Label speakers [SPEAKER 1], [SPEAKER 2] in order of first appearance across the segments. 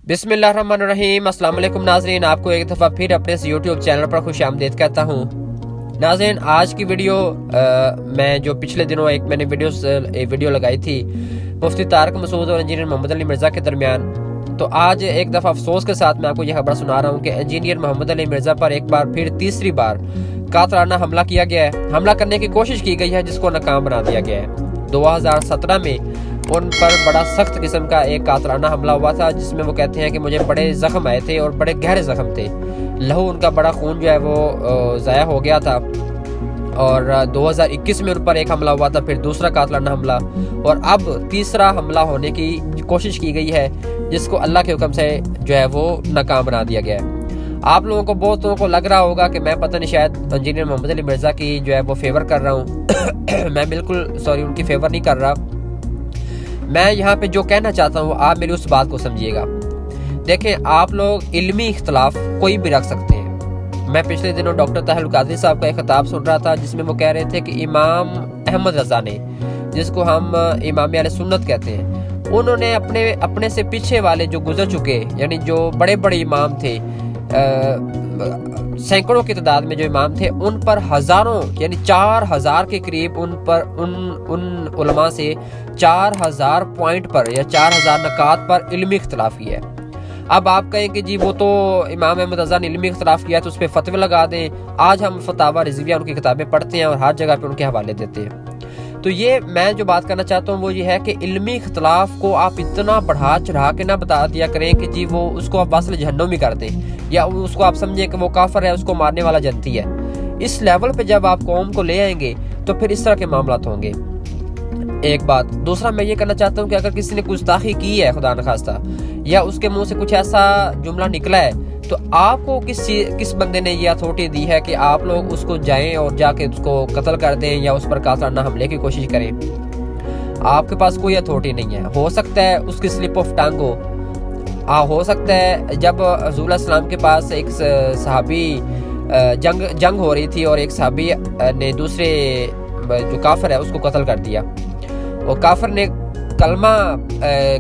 [SPEAKER 1] बिस्मिल्लाहिर्रहमानिर्रहीम। अस्सलाम वालेकुम नाज़रीन, आपको एक दफ़ा फिर अपने इस यूट्यूब चैनल पर खुश आमदीद कहता हूँ। नाज़रीन, आज की वीडियो मैं जो पिछले दिनों मैंने वीडियो लगाई थी मुफ्ती तारिक मसूद और इंजीनियर मोहम्मद अली मिर्ज़ा के दरमियान, तो आज एक दफ़ा अफसोस के साथ मैं आपको यह खबर सुना रहा हूँ कि इंजीनियर मोहम्मद अली मिर्ज़ा पर एक बार फिर तीसरी बार कातलाना हमला किया गया है। हमला करने की कोशिश की गई है जिसको नाकाम बना दिया गया है। 2017 में उन पर बड़ा सख्त किस्म का एक कातलाना हमला हुआ था जिसमें वो कहते हैं कि मुझे बड़े ज़ख्म आए थे और बड़े गहरे ज़ख्म थे। लहू उनका बड़ा खून जो है वो ज़ाया हो गया था। और 2021 में उन पर एक हमला हुआ था, फिर दूसरा कातलाना हमला, और अब तीसरा हमला होने की कोशिश की गई है जिसको अल्लाह के हुक्म से जो है वो नाकाम बना दिया गया है। आप लोगों को बहुत लोगों को लग रहा होगा कि मैं पता नहीं शायद इंजीनियर मोहम्मद अली मिर्ज़ा की जो है वो फेवर कर रहा हूँ। मैं बिल्कुल उनकी फेवर नहीं कर रहा। मैं यहाँ पे जो कहना चाहता हूँ आप मेरी उस बात को समझिएगा। देखें, आप लोग इल्मी इख्तलाफ कोई भी रख सकते हैं। मैं पिछले दिनों डॉक्टर ताहिर कादरी साहब का एक खिताब सुन रहा था जिसमें वो कह रहे थे कि इमाम अहमद रज़ा ने, जिसको हम इमाम अहले सुन्नत कहते हैं, उन्होंने अपने से पीछे वाले जो गुजर चुके, यानी जो बड़े बड़े इमाम थे, सैकड़ों की तादाद में जो इमाम थे, उन पर हज़ारों यानी 4000 के करीब उन उलमा से 4000 पॉइंट पर या 4000 नकात पर इल्मी इख्तलाफी है। अब आप कहें कि जी वो तो इमाम अहमद रज़ा ने इल्मी इख्तलाफ किया तो उस पर फतवे लगा दें। आज हम फतावा रिज़विया उनकी किताबें पढ़ते हैं और हर जगह पे उनके हवाले देते हैं। तो ये मैं जो बात करना चाहता हूँ वो ये है कि इल्मी इख्तलाफ को आप इतना बढ़ा चढ़ा के ना बता दिया करें कि जी वो उसको आप वास्ल जहन्नुमी कर दें या उसको आप समझें कि वो काफिर है, उसको मारने वाला जनती है। इस लेवल पे जब आप कौम को ले आएंगे तो फिर इस तरह के मामला होंगे। एक बात। दूसरा, मैं ये करना चाहता हूँ कि अगर किसी ने गुस्ताखी की है खुदा न खास्ता, या उसके मुंह से कुछ ऐसा जुमला निकला है, तो आपको किस बंदे ने ये अथॉरिटी दी है कि आप लोग उसको जाएं और जाके उसको कत्ल कर दें या उस पर कातलाना हमले की कोशिश करें? आपके पास कोई अथॉरिटी नहीं है। हो सकता है उसकी स्लिप ऑफ टंग हो सकता है जब रसूल सल्लल्लाहु के पास एक सहाबी जंग हो रही थी और एक सहाबी ने दूसरे जो काफिर है उसको कत्ल कर दिया, और काफिर ने कलमा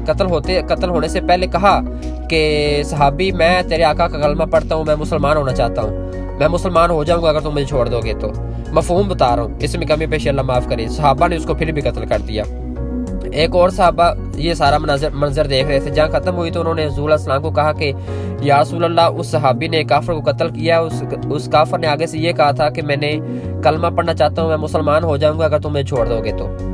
[SPEAKER 1] कत्ल होने से पहले कहा कि सहाबी, मैं तेरे आका का कलमा पढ़ता हूँ, मैं मुसलमान होना चाहता हूँ, मैं मुसलमान हो जाऊंगा अगर तुम मुझे छोड़ दोगे तो। मफहूम बता रहा हूँ, इसमें कमी पेशी अल्लाह माफ़ करे। सहाबा ने उसको फिर भी कत्ल कर दिया। एक और सहाबा ये सारा मंजर देख रहे थे। जंग खत्म हुई तो उन्होंने रसूल सल्लल्लाहु को कहा कि या रसूल अल्लाह, उस सहाबी ने काफिर को कत्ल किया। उस काफिर ने आगे से ये कहा था कि मैंने कलमा पढ़ना चाहता हूँ, मैं मुसलमान हो जाऊंगा अगर तुम मुझे छोड़ दोगे तो।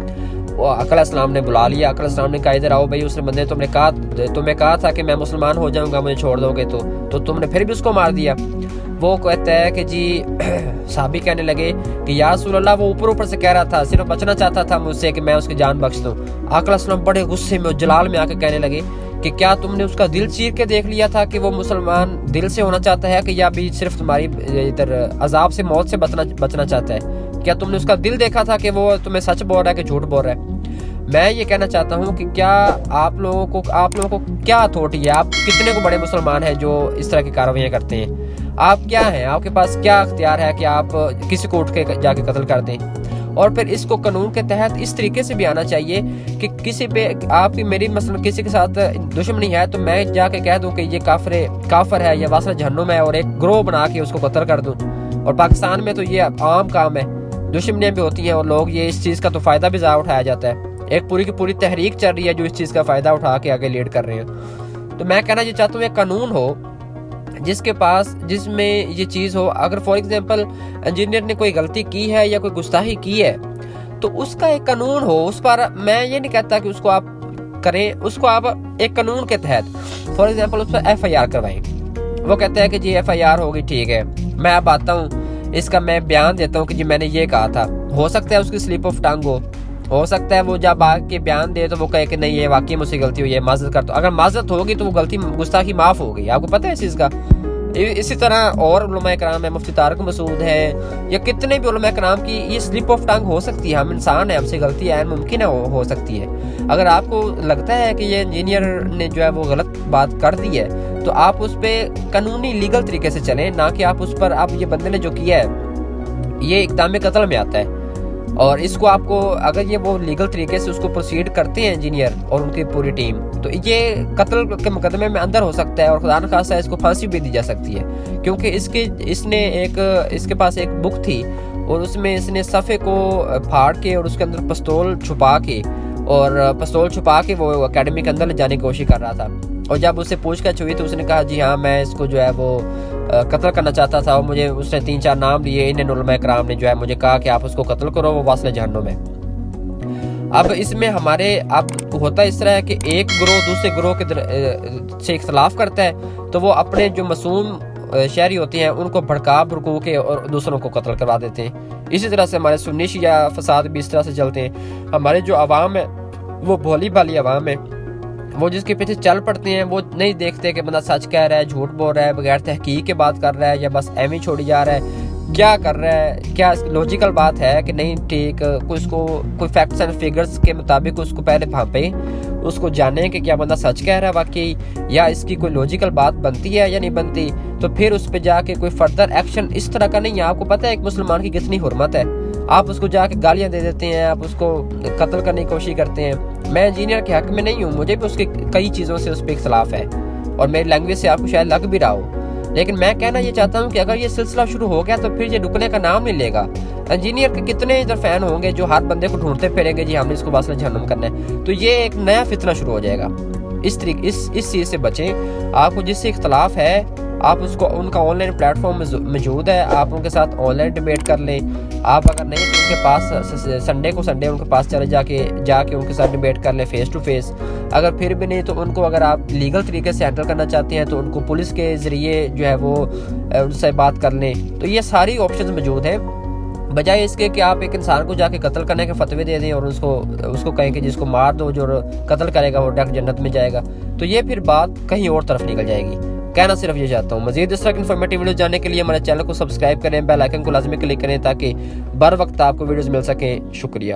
[SPEAKER 1] अकल अस्सलाम ने बुला लिया। अकल अस्सलाम ने कहा, इधर आओ भाई, उसने बंदे तुम्हें कहा था कि मैं मुसलमान हो जाऊंगा मुझे छोड़ दोगे तो तुमने फिर भी उसको मार दिया। वो कहता है कि जी साहबी कहने लगे कि या रसूल अल्लाह, वो ऊपर से कह रहा था, सिर्फ बचना चाहता था मुझसे कि मैं उसकी जान बख्श दूं। अकल अस्सलाम बड़े गुस्से में जलाल में आकर कहने लगे कि क्या तुमने उसका दिल चीर के देख लिया था कि वो मुसलमान दिल से होना चाहता है कि या भी सिर्फ तुम्हारी इधर अजाब से, मौत से बचना चाहता है? क्या तुमने उसका दिल देखा था कि वो तुम्हें सच बोल रहा है कि झूठ बोल रहा है? मैं ये कहना चाहता हूँ कि क्या आप लोगों को क्या अथॉरिटी है? आप कितने को बड़े मुसलमान हैं जो इस तरह की कार्रवाइयाँ करते हैं? आप क्या हैं? आपके पास क्या अख्तियार है कि आप किसी को उठ के जाके कत्ल कर दें? और फिर इसको कानून के तहत इस तरीके से भी आना चाहिए कि किसी पे आपकी मेरी मसलन किसी के साथ दुश्मनी है तो मैं जाके कह दूं कि ये काफिर है या वासना जहन्नुम है और एक ग्रोह बना के उसको कत्ल कर दूं। और पाकिस्तान में तो ये आम काम है, दुश्मनियाँ भी होती हैं और लोग ये इस चीज़ का तो फ़ायदा भी ज़्यादा उठाया जाता है। एक पूरी की पूरी तहरीक चल रही है जो इस चीज़ का फ़ायदा उठा के आगे लीड कर रहे हैं। तो मैं कहना ये चाहता हूँ एक कानून हो जिसमें ये चीज़ हो। अगर फॉर एग्जांपल इंजीनियर ने कोई गलती की है या कोई गुस्ताखी की है तो उसका एक कानून हो। उस पर मैं ये नहीं कहता कि उसको आप करें, उसको आप एक कानून के तहत फॉर एग्जांपल उस पर FIR करवाएं। वो कहते हैं कि जी FIR होगी, ठीक है, मैं अब आता हूँ, इसका मैं बयान देता हूँ कि जी मैंने ये कहा था। हो सकता है उसकी स्लिप ऑफ टंग हो सकता है वो जब आके बयान दे तो वो कहे कि नहीं ये वाकई मुझसे गलती हुई है, माजरत करता हूं। अगर माजरत होगी तो वो गलती गुस्ताखी माफ हो गई। आपको पता है इस चीज़ का। इसी तरह और उलमा कराम है, मुफ्ती तारिक मसूद है या कितने भी उलमा कराम की ये स्लिप ऑफ टंग हो सकती है। हम इंसान है, हमसे गलती है, मुमकिन है हो सकती है। अगर आपको लगता है कि ये इंजीनियर ने जो है वो गलत बात कर दी है तो आप उस पर कानूनी लीगल तरीके से चलें, ना कि आप उस पर आप ये बंदे ने जो किया है ये इक़दाम कत्ल में आता है। اور اس کو آپ کو اگر یہ وہ لیگل طریقے سے اس کو پروسیڈ کرتے ہیں انجینئر اور ان کی پوری ٹیم، تو یہ قتل کے مقدمے میں اندر ہو سکتا ہے اور خدا نخواستہ اس کو پھانسی بھی دی جا سکتی ہے، کیونکہ اس کے پاس ایک بک تھی اور اس میں اس نے صفحے کو پھاڑ کے اور اس کے اندر پستول چھپا کے وہ اکیڈمی کے اندر لے جانے کی کوشش کر رہا تھا، اور جب اس سے پوچھ گچھ ہوئی تو اس نے کہا جی ہاں میں اس کو جو ہے وہ قتل کرنا چاہتا تھا، اور مجھے اس نے 3-4 نام لیے، انہیں علماء کرام نے جو ہے مجھے کہا کہ آپ اس کو قتل کرو، وہ واصل جہنم ہے۔ اب اس میں اب ہوتا اس طرح ہے کہ ایک گروہ دوسرے گروہ کے سے اختلاف کرتا ہے تو وہ اپنے جو معصوم شہری ہوتے ہیں ان کو بھڑکا کے اور دوسروں کو قتل کروا دیتے ہیں۔ اسی طرح سے ہمارے سنی شیعہ فساد بھی اس طرح سے چلتے ہیں۔ ہمارے جو عوام ہے وہ بھولی بھالی عوام ہے، وہ جس کے پیچھے چل پڑتے ہیں، وہ نہیں دیکھتے کہ بندہ سچ کہہ رہا ہے، جھوٹ بول رہا ہے، بغیر تحقیق کے بات کر رہا ہے، یا بس ایویں چھوڑی جا رہا ہے، کیا کر رہا ہے، کیا لوجیکل بات ہے کہ نہیں ٹھیک، کوئی فیکٹس اینڈ فگرز کے مطابق اس کو پہلے بھانپیں، اس کو جانیں کہ کیا بندہ سچ کہہ رہا ہے واقعی، یا اس کی کوئی لوجیکل بات بنتی ہے یا نہیں بنتی، تو پھر اس پہ جا کے کوئی فردر ایکشن اس طرح کا نہیں ہے۔ آپ کو پتہ ہے ایک مسلمان کی کتنی حرمت ہے، آپ اس کو جا کے گالیاں دے دیتے ہیں، آپ اس کو قتل کرنے کی کوشش کرتے ہیں۔ میں انجینئر کے حق میں نہیں ہوں، مجھے بھی اس کی کئی چیزوں سے اس پہ اختلاف ہے، اور میری لینگویج سے آپ کو شاید لگ بھی رہا ہو، لیکن میں کہنا یہ چاہتا ہوں کہ اگر یہ سلسلہ شروع ہو گیا تو پھر یہ رکنے کا نام نہیں لے گا۔ انجینئر کے کتنے ادھر فین ہوں گے جو ہر بندے کو ڈھونڈتے پھریں گے جی ہم نے اس کو واصل جہنم کرنا ہے، تو یہ ایک نیا فتنہ شروع ہو جائے گا۔ اس چیز سے بچیں۔ آپ کو جس سے اختلاف ہے آپ اس کو ان کا آن لائن پلیٹ فارم موجود ہے، آپ ان کے ساتھ آن لائن ڈیبیٹ کر لیں۔ آپ اگر نہیں تو ان کے پاس سنڈے ان کے پاس چلے جا کے ان کے ساتھ ڈیبیٹ کر لیں فیس ٹو فیس۔ اگر پھر بھی نہیں تو ان کو اگر آپ لیگل طریقے سے ہینڈل کرنا چاہتے ہیں تو ان کو پولیس کے ذریعے جو ہے وہ ان سے بات کر لیں۔ تو یہ ساری آپشنز موجود ہیں، بجائے اس کے کہ آپ ایک انسان کو جا کے قتل کرنے کے فتوے دے دیں اور اس کو کہیں کہ جس کو مار دو، جو قتل کرے گا وہ ڈائریکٹ جنت میں جائے گا، تو یہ پھر بات کہیں اور طرف نکل جائے گی۔ کہنا صرف یہ چاہتا ہوں، مزید اس طرح کی انفارمیٹیو ویڈیوز جاننے کے لیے ہمارے چینل کو سبسکرائب کریں، بیل آئیکن کو لازمی کلک کریں تاکہ بر وقت آپ کو ویڈیوز مل سکیں۔ شکریہ۔